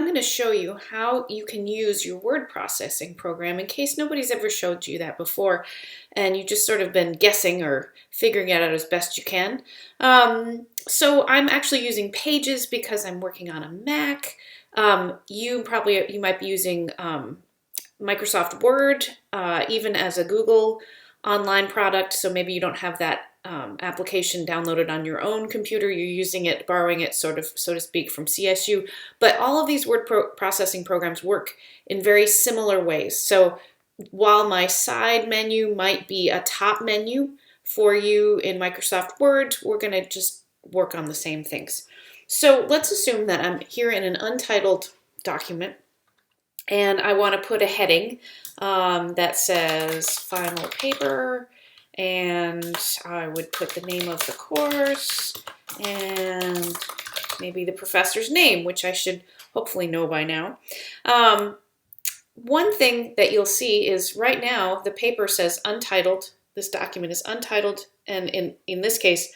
going to show you how you can use your word processing program in case nobody's ever showed you that before and you've just sort of been guessing or figuring it out as best you can. So I'm actually using Pages because I'm working on a Mac. You might be using Microsoft Word, even as a Google online product, so maybe you don't have that application downloaded on your own computer. You're using it, borrowing it, sort of, so to speak, from CSU. But all of these word processing programs work in very similar ways. So while my side menu might be a top menu for you in Microsoft Word, we're going to just work on the same things. So let's assume that I'm here in an untitled document and I want to put a heading that says final paper, and I would put the name of the course and maybe the professor's name, which I should hopefully know by now. One thing that you'll see is right now the paper says untitled. This document is untitled, and in this case,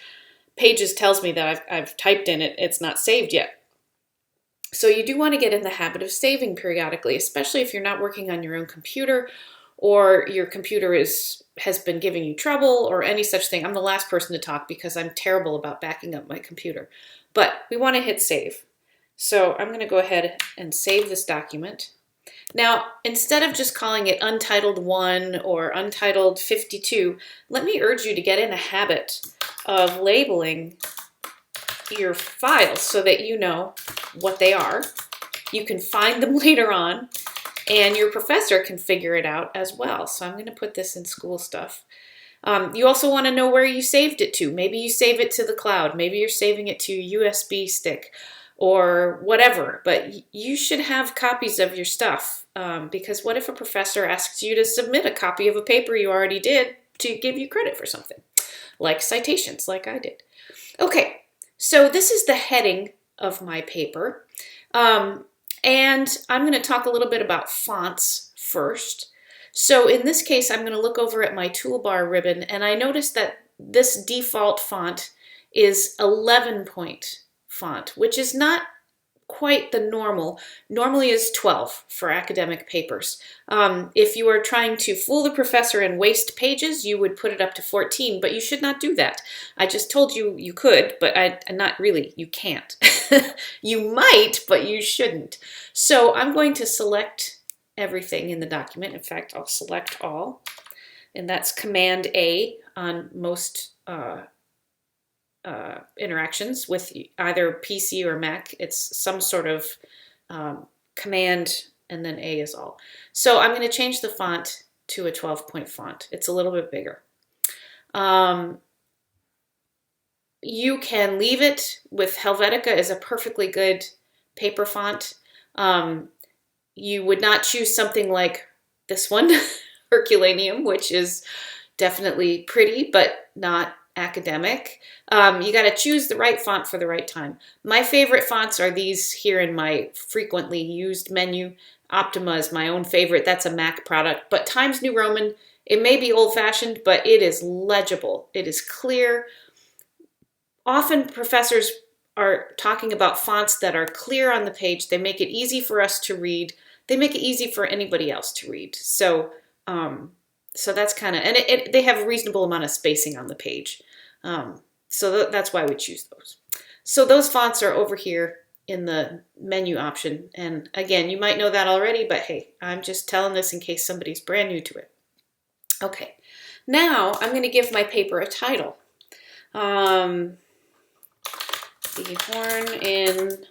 Pages tells me that I've typed in it. It's not saved yet. So you do want to get in the habit of saving periodically, especially if you're not working on your own computer or your computer has been giving you trouble or any such thing. I'm the last person to talk because I'm terrible about backing up my computer. But we want to hit save. So I'm going to go ahead and save this document. Now, instead of just calling it Untitled 1 or Untitled 52, let me urge you to get in a habit of labeling your files so that you know what they are. You can find them later on, and your professor can figure it out as well. So I'm going to put this in school stuff. You also want to know where you saved it to. Maybe you save it to the cloud. Maybe you're saving it to a USB stick or whatever. But you should have copies of your stuff because what if a professor asks you to submit a copy of a paper you already did to give you credit for something, like citations, like I did. Okay. So this is the heading of my paper, and I'm going to talk a little bit about fonts first. So in this case, I'm going to look over at my toolbar ribbon, and I notice that this default font is 11-point font, which is not quite the normal. Normally is 12 for academic papers. If you are trying to fool the professor and waste pages, you would put it up to 14, but you should not do that. I just told you you could, but not really. You can't. You might, but you shouldn't. So I'm going to select everything in the document. In fact, I'll select all, and that's Command A on most interactions with either PC or Mac. It's some sort of command and then A is all. So I'm going to change the font to a 12-point font. It's a little bit bigger. You can leave it with Helvetica is a perfectly good paper font. You would not choose something like this one, Herculaneum, which is definitely pretty but not academic. You got to choose the right font for the right time. My favorite fonts are these here in my frequently used menu. Optima is my own favorite. That's a Mac product, but Times New Roman, it may be old-fashioned, but it is legible. It is clear. Often professors are talking about fonts that are clear on the page. They make it easy for us to read. They make it easy for anybody else to read. So that's kind of, and they have a reasonable amount of spacing on the page. So that's why we choose those. So those fonts are over here in the menu option. And again, you might know that already, but hey, I'm just telling this in case somebody's brand new to it. Okay, now I'm going to give my paper a title. The Horn in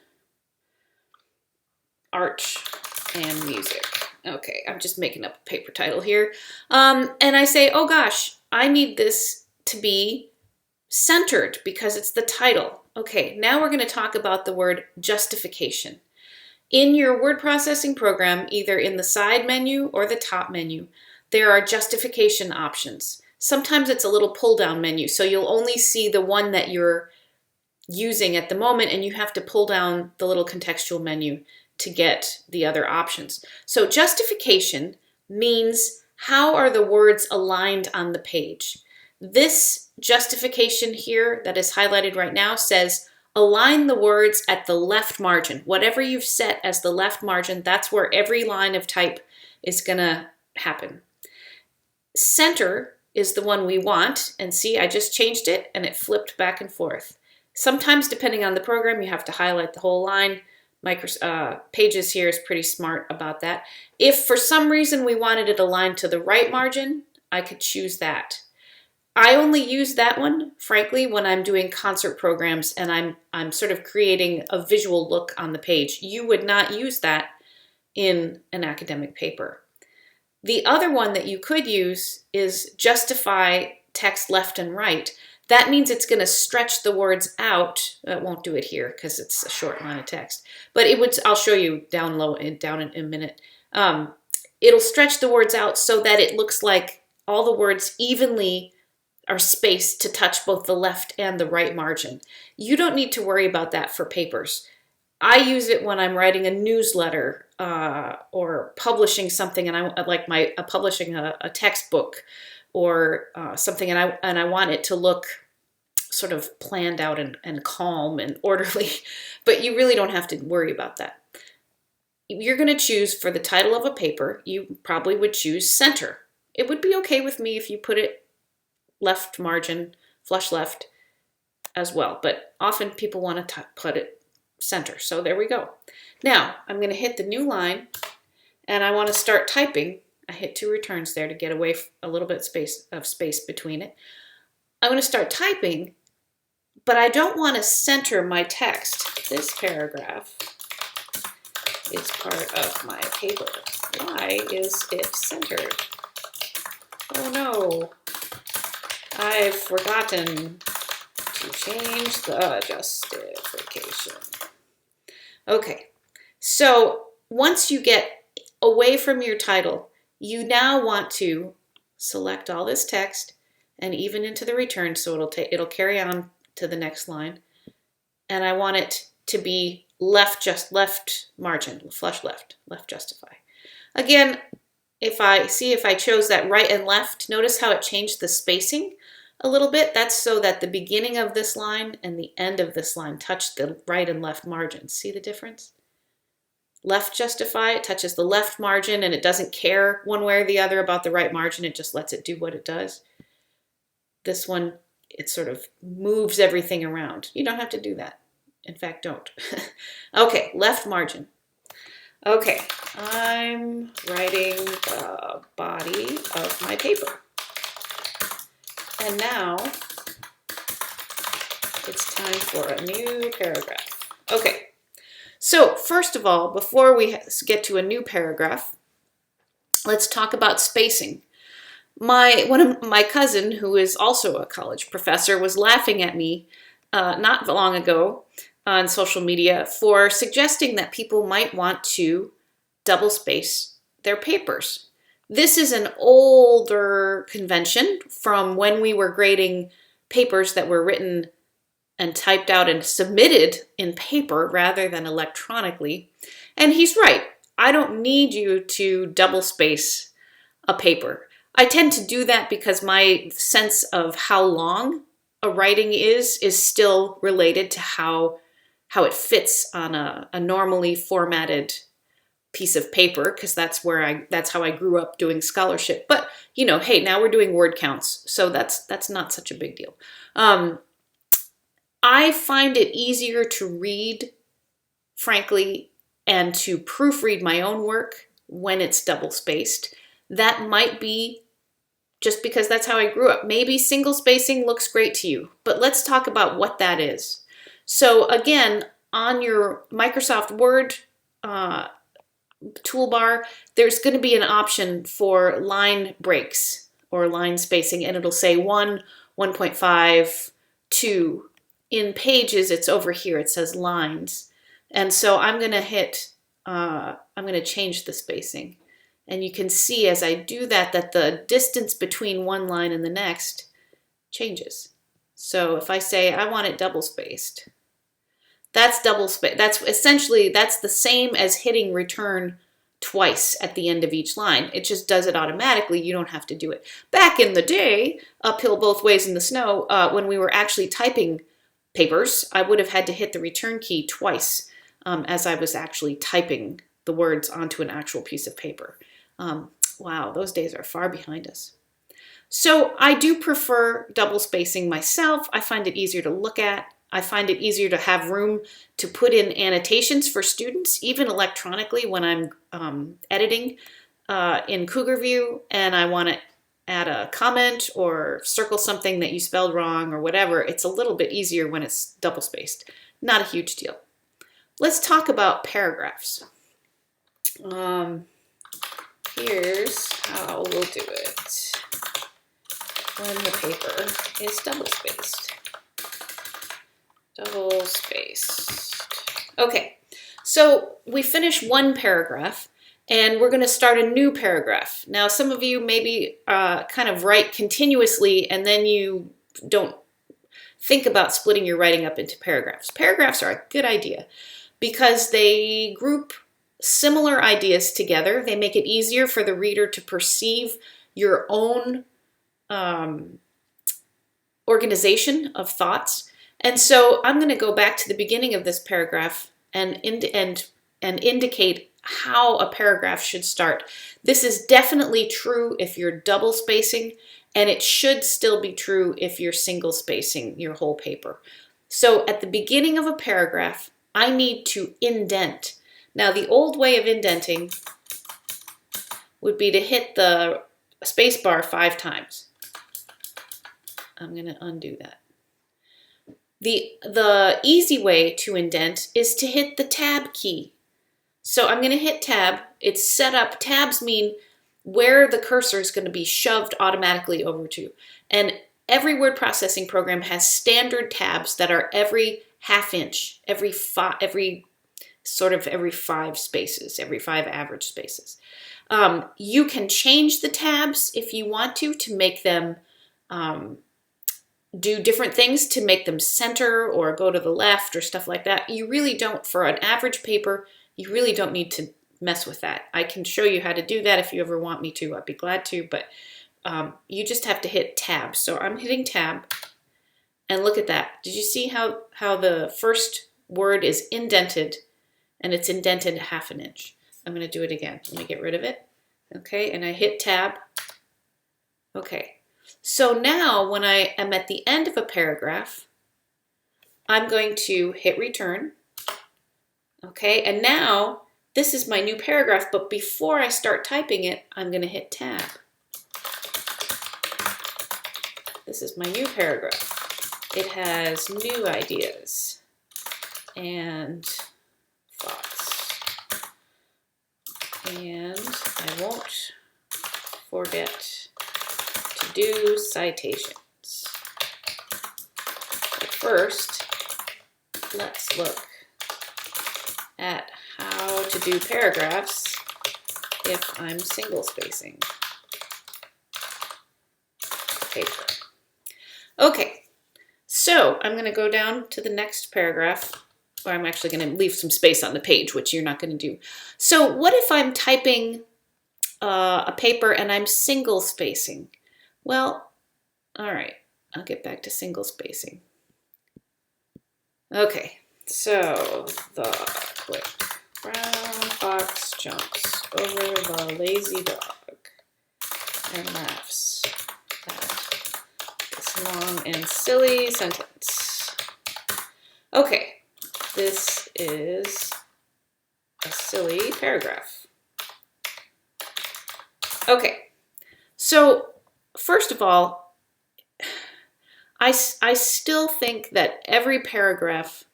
Art and Music. Okay, I'm just making up a paper title here. And I say, oh gosh, I need this to be centered because it's the title. Okay, now we're going to talk about the word justification. In your word processing program, either in the side menu or the top menu, there are justification options. Sometimes it's a little pull-down menu, so you'll only see the one that you're using at the moment, and you have to pull down the little contextual menu to get the other options. So justification means how are the words aligned on the page. This justification here that is highlighted right now says Align the words at the left margin. Whatever you've set as the left margin, that's where every line of type is going to happen. Center is the one we want, and see, I just changed it and it flipped back and forth. Sometimes, depending on the program, you have to highlight the whole line. Pages here is pretty smart about that. If for some reason we wanted it aligned to the right margin, I could choose that. I only use that one, frankly, when I'm doing concert programs and I'm sort of creating a visual look on the page. You would not use that in an academic paper. The other one that you could use is justify text left and right. That means it's going to stretch the words out. It won't do it here because it's a short line of text, but it would. I'll show you down in a minute. It'll stretch the words out so that it looks like all the words evenly are spaced to touch both the left and the right margin. You don't need to worry about that for papers. I use it when I'm writing a newsletter or publishing something, and I like publishing a textbook or something, and I want it to look sort of planned out and calm and orderly. But you really don't have to worry about that. You're going to choose for the title of a paper. You probably would choose center. It would be okay with me if you put it left margin, flush left as well, but often people want to put it center. So there we go. Now I'm going to hit the new line and I want to start typing. I hit 2 returns there to get away a little bit of space between it. I'm going to start typing, but I don't want to center my text. This paragraph is part of my paper. Why is it centered? Oh no, I've forgotten to change the justification. Okay, so once you get away from your title, you now want to select all this text and even into the return, so it'll carry on to the next line. And I want it to be left margin, flush left justify. Again, if I chose that right and left, notice how it changed the spacing a little bit. That's so that the beginning of this line and the end of this line touch the right and left margins. See the difference? Left justify, it touches the left margin and it doesn't care one way or the other about the right margin. It just lets it do what it does. This one, it sort of moves everything around. You don't have to do that. In fact, don't. Okay, left margin. Okay, I'm writing the body of my paper. And now it's time for a new paragraph. Okay, so first of all, before we get to a new paragraph, let's talk about spacing. My cousin, who is also a college professor, was laughing at me not long ago on social media for suggesting that people might want to double space their papers. This is an older convention from when we were grading papers that were written and typed out and submitted in paper rather than electronically. And he's right. I don't need you to double space a paper. I tend to do that because my sense of how long a writing is still related to how it fits on a normally formatted piece of paper, because that's how I grew up doing scholarship. But you know, hey, now we're doing word counts, so that's not such a big deal. I find it easier to read, frankly, and to proofread my own work when it's double spaced. That might be just because that's how I grew up. Maybe single spacing looks great to you, but let's talk about what that is. So again, on your Microsoft Word toolbar, there's going to be an option for line breaks or line spacing, and it'll say 1, 1.5, 2. In Pages, it's over here. It says lines. And so I'm going to change the spacing. And you can see as I do that the distance between one line and the next changes. So if I say I want it double spaced, that's double space. That's the same as hitting return twice at the end of each line. It just does it automatically. You don't have to do it. Back in the day, uphill both ways in the snow, when we were actually typing papers, I would have had to hit the return key twice as I was actually typing the words onto an actual piece of paper. Wow, those days are far behind us. So I do prefer double spacing myself. I find it easier to look at. I find it easier to have room to put in annotations for students, even electronically when I'm editing in Cougar View and I want to add a comment or circle something that you spelled wrong or whatever. It's a little bit easier when it's double spaced. Not a huge deal. Let's talk about paragraphs. Here's how we'll do it when the paper is double spaced. Double spaced. Okay, so we finish one paragraph and we're going to start a new paragraph. Now, some of you maybe kind of write continuously and then you don't think about splitting your writing up into paragraphs. Paragraphs are a good idea because they group similar ideas together. They make it easier for the reader to perceive your own organization of thoughts. And so I'm going to go back to the beginning of this paragraph and indicate how a paragraph should start. This is definitely true if you're double spacing, and it should still be true if you're single spacing your whole paper. So at the beginning of a paragraph, I need to indent. Now, the old way of indenting would be to hit the space bar 5 times. I'm going to undo that. The easy way to indent is to hit the tab key. So I'm going to hit tab. It's set up. Tabs mean where the cursor is going to be shoved automatically over to. And every word processing program has standard tabs that are every ½ inch, every 5 spaces, every 5 average spaces. You can change the tabs if you want to make them do different things, to make them center or go to the left or stuff like that. You really don't, for an average paper, you really don't need to mess with that. I can show you how to do that if you ever want me to. I'd be glad to, but you just have to hit tab. So I'm hitting tab, and look at that. Did you see how the first word is indented, and it's indented ½ inch? I'm going to do it again. Let me get rid of it. Okay, and I hit tab. Okay, so now when I am at the end of a paragraph, I'm going to hit return. Okay, and now this is my new paragraph, but before I start typing it, I'm going to hit tab. This is my new paragraph. It has new ideas and thoughts. And I won't forget to do citations. But first, let's look at how to do paragraphs if I'm single spacing paper. Okay, so I'm going to go down to the next paragraph, or I'm actually going to leave some space on the page, which you're not going to do. So what if I'm typing a paper and I'm single spacing? Well, all right, I'll get back to single spacing. Okay, so the quick brown fox jumps over the lazy dog and laughs at this long and silly sentence. Okay, this is a silly paragraph. Okay, so first of all, I still think that every paragraph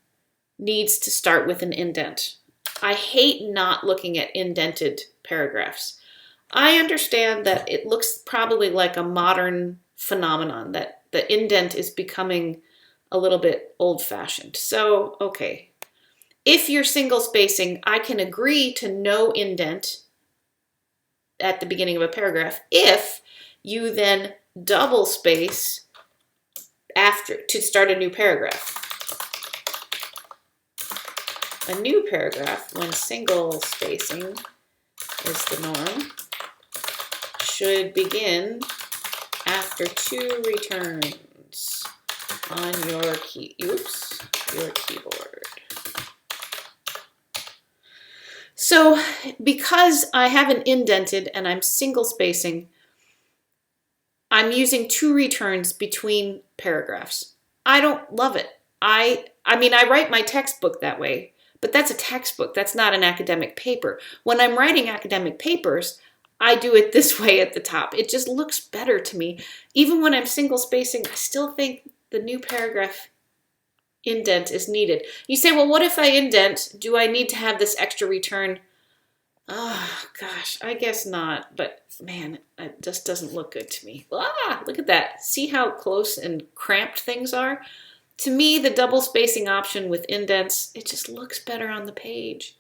needs to start with an indent. I hate not looking at indented paragraphs. I understand that it looks probably like a modern phenomenon, that the indent is becoming a little bit old-fashioned. So, okay, if you're single spacing, I can agree to no indent at the beginning of a paragraph if you then double space after to start a new paragraph. A new paragraph, when single spacing is the norm, should begin after 2 returns. on your your keyboard. So because I haven't indented and I'm single spacing, I'm using 2 returns between paragraphs. I don't love it. I mean, I write my textbook that way, but that's a textbook. That's not an academic paper. When I'm writing academic papers, I do it this way at the top. It just looks better to me. Even when I'm single spacing, I still think the new paragraph indent is needed. You say, well, what if I indent? Do I need to have this extra return? Oh, gosh, I guess not. But, man, it just doesn't look good to me. Ah, look at that. See how close and cramped things are? To me, the double spacing option with indents, it just looks better on the page.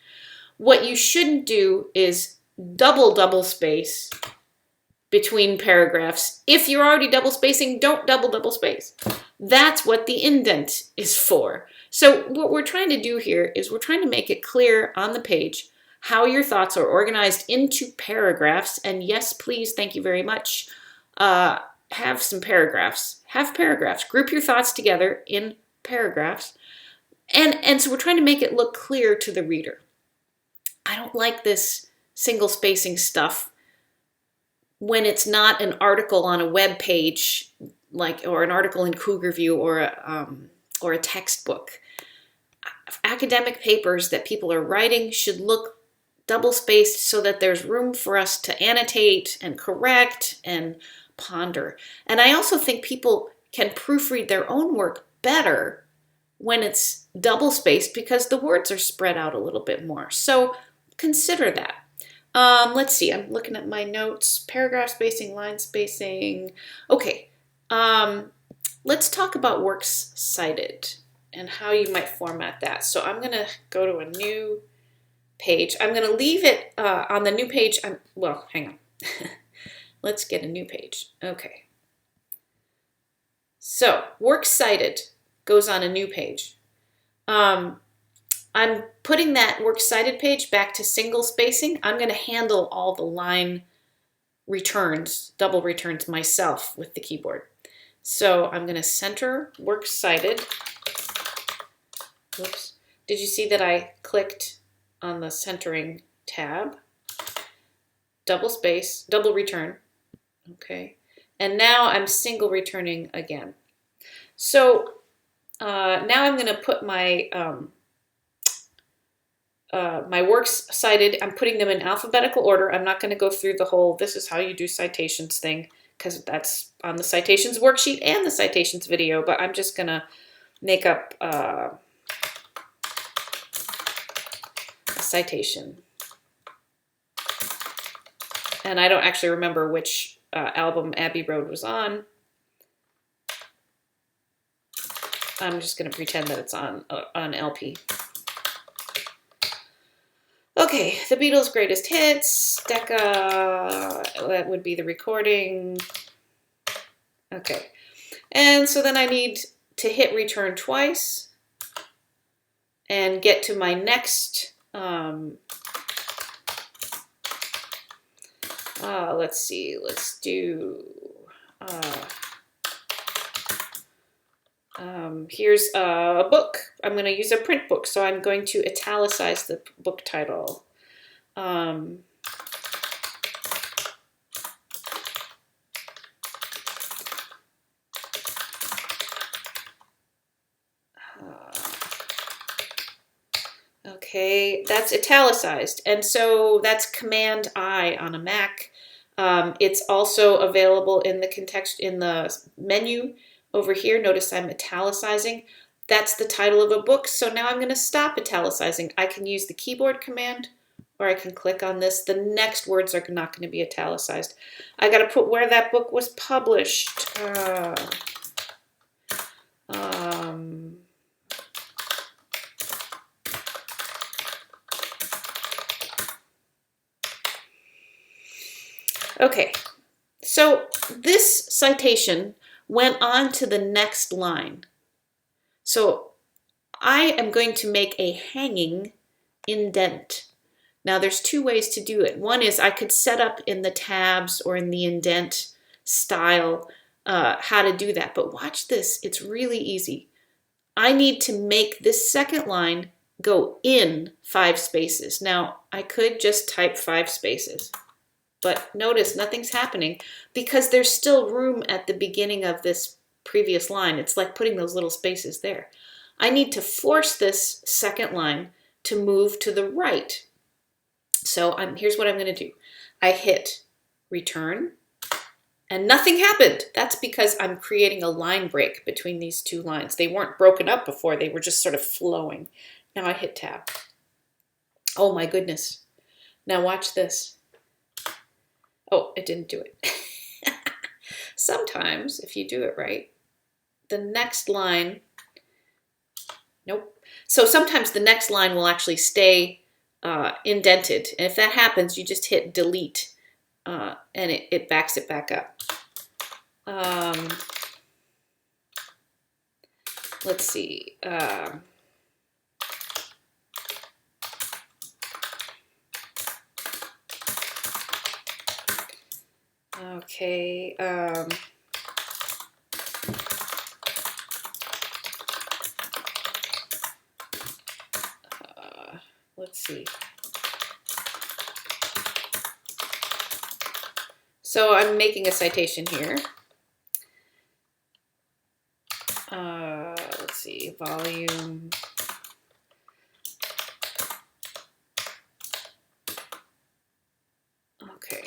What you shouldn't do is double space between paragraphs. If you're already double spacing, don't double space. That's what the indent is for. So what we're trying to do here is we're trying to make it clear on the page how your thoughts are organized into paragraphs. And yes, please, thank you very much. Have some paragraphs. Have paragraphs. Group your thoughts together in paragraphs. And so we're trying to make it look clear to the reader. I don't like this single spacing stuff when it's not an article on a web page, or an article in Cougar View or a textbook. Academic papers that people are writing should look double spaced so that there's room for us to annotate and correct and ponder. And I also think people can proofread their own work better when it's double spaced because the words are spread out a little bit more. So consider that. Let's see, I'm looking at my notes. Paragraph spacing, line spacing. Okay, let's talk about works cited and how you might format that. So I'm going to go to a new page. I'm going to leave it on the new page. Well, hang on. Let's get a new page. Okay. So works cited goes on a new page. I'm putting that works cited page back to single spacing. I'm going to handle all the line returns, double returns myself with the keyboard. So I'm going to center works cited. Whoops. Did you see that I clicked on the centering tab? Double space, double return. Okay. And now I'm single returning again. So now I'm going to put my my works cited, I'm putting them in alphabetical order. I'm not going to go through the whole this is how you do citations thing because that's on the citations worksheet and the citations video, but I'm just going to make up a citation. And I don't actually remember which album Abbey Road was on. I'm just going to pretend that it's on LP. Okay, the Beatles' greatest hits, Decca, that would be the recording. Okay, and so then I need to hit return twice and get to my next, let's see, let's do, here's a book. I'm going to use a print book, so I'm going to italicize the book title. Okay, that's italicized, and so that's Command I on a Mac. It's also available in the menu over here. Notice I'm italicizing. That's the title of a book. So now I'm going to stop italicizing. I can use the keyboard command or I can click on this. The next words are not going to be italicized. I got to put where that book was published. Okay, so this citation went on to the next line. So I am going to make a hanging indent. Now there's two ways to do it. One is I could set up in the tabs or in the indent style how to do that. But watch this. It's really easy. I need to make this second line go in 5 spaces. Now, I could just type 5 spaces, but notice nothing's happening because there's still room at the beginning of this previous line. It's like putting those little spaces there. I need to force this second line to move to the right. So here's what I'm going to do. I hit return, and nothing happened. That's because I'm creating a line break between these two lines. They weren't broken up before. They were just sort of flowing. Now I hit tab. Oh my goodness. Now watch this. Oh, it didn't do it. Sometimes, if you do it right, the next line, nope. So sometimes the next line will actually stay indented. And if that happens, you just hit delete and it backs it back up. Let's see. Okay. Let's see. So I'm making a citation here. Let's see, volume. Okay.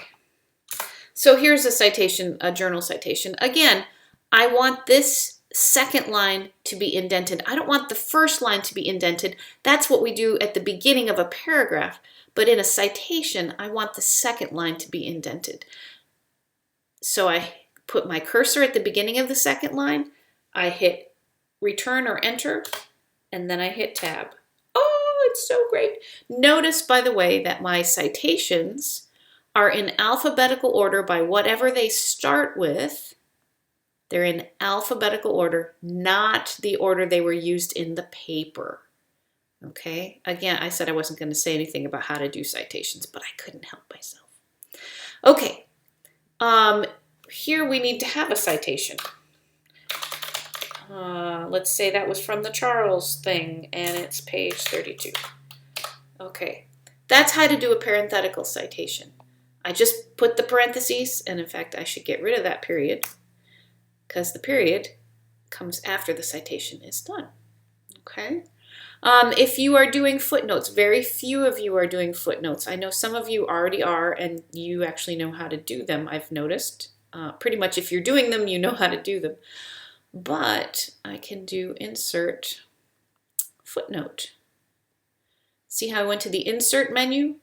So here's a citation, a journal citation. Again, I want this second line to be indented. I don't want the first line to be indented. That's what we do at the beginning of a paragraph. But in a citation, I want the second line to be indented. So I put my cursor at the beginning of the second line. I hit return or enter, and then I hit tab. Oh, it's so great. Notice, by the way, that my citations are in alphabetical order by whatever they start with. They're in alphabetical order, not the order they were used in the paper. Okay, again, I said I wasn't going to say anything about how to do citations, but I couldn't help myself. Okay, here we need to have a citation. Let's say that was from the Charles thing, and it's page 32. Okay, that's how to do a parenthetical citation. I just put the parentheses, and in fact, I should get rid of that period, because the period comes after the citation is done. Okay. If you are doing footnotes, very few of you are doing footnotes. I know some of you already are, and you actually know how to do them, I've noticed. Pretty much if you're doing them, you know how to do them. But I can do insert footnote. See how I went to the insert menu?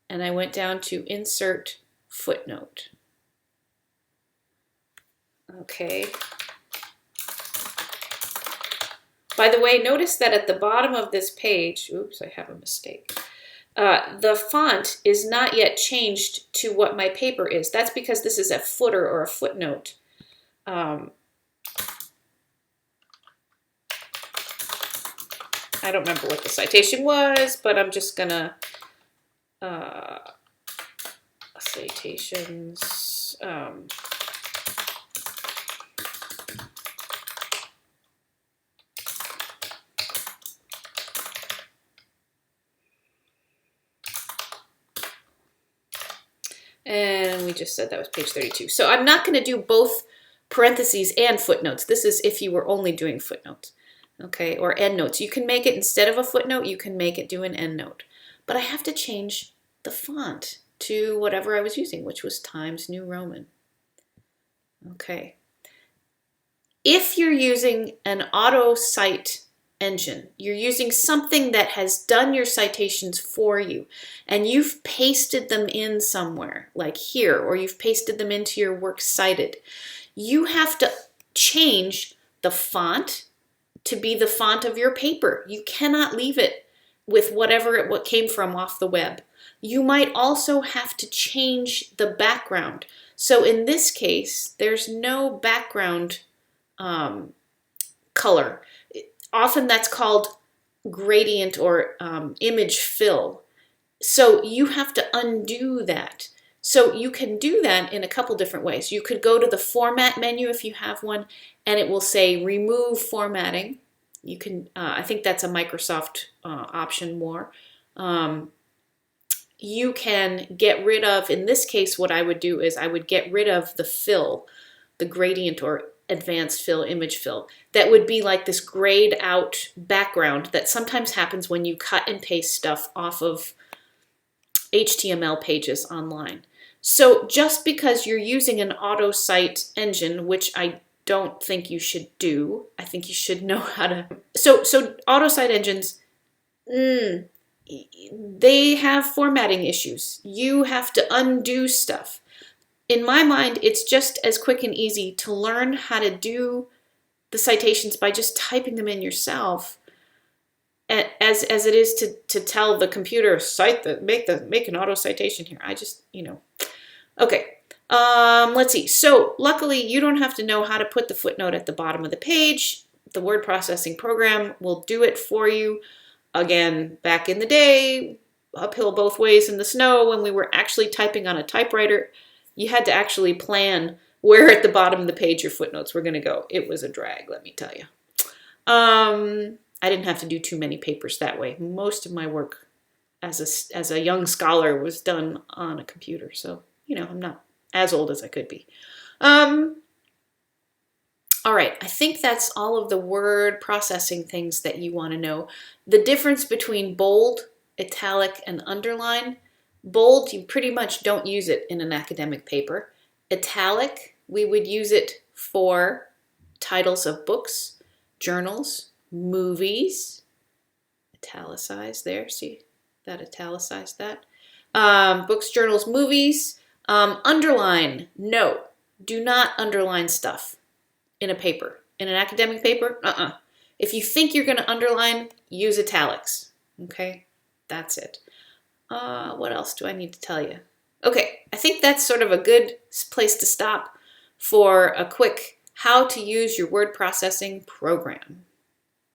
And I went down to insert footnote. Okay. By the way, notice that at the bottom of this page, oops, I have a mistake. The font is not yet changed to what my paper is. That's because this is a footer or a footnote. I don't remember what the citation was, but I'm just gonna citations. And we just said that was page 32. So I'm not going to do both parentheses and footnotes. This is if you were only doing footnotes, okay, or endnotes. You can make it instead of a footnote, you can make it do an endnote. But I have to change the font to whatever I was using, which was Times New Roman. Okay. If you're using an auto cite engine, you're using something that has done your citations for you, and you've pasted them in somewhere, like here, or you've pasted them into your works cited, you have to change the font to be the font of your paper. You cannot leave it with whatever it came from off the web. You might also have to change the background. So in this case, there's no background color. Often that's called gradient or image fill. So you have to undo that. So you can do that in a couple different ways. You could go to the format menu if you have one, and it will say remove formatting. You can, I think that's a Microsoft option more. You can get rid of, in this case, what I would do is I would get rid of the fill, the gradient or advanced fill, image fill. That would be like this grayed out background that sometimes happens when you cut and paste stuff off of HTML pages online. So just because you're using an auto cite engine, which I don't think you should do, I think you should know how to. So auto cite engines, they have formatting issues. You have to undo stuff. In my mind, it's just as quick and easy to learn how to do the citations by just typing them in yourself as it is to tell the computer make an auto citation here. I just, okay. Let's see. So luckily you don't have to know how to put the footnote at the bottom of the page. The word processing program will do it for you. Again, back in the day, uphill both ways in the snow, when we were actually typing on a typewriter, you had to actually plan where at the bottom of the page your footnotes were going to go. It was a drag, let me tell you. I didn't have to do too many papers that way. Most of my work as a young scholar was done on a computer, so I'm not as old as I could be. All right, I think that's all of the word processing things that you want to know. The difference between bold, italic, and underline. Bold, you pretty much don't use it in an academic paper. Italic, we would use it for titles of books, journals, movies. Italicized there, see that italicized that. Books, journals, movies. Underline, no, do not underline stuff in a paper. In an academic paper, If you think you're going to underline, use italics. Okay, that's it. What else do I need to tell you? Okay, I think that's sort of a good place to stop for a quick how to use your word processing program.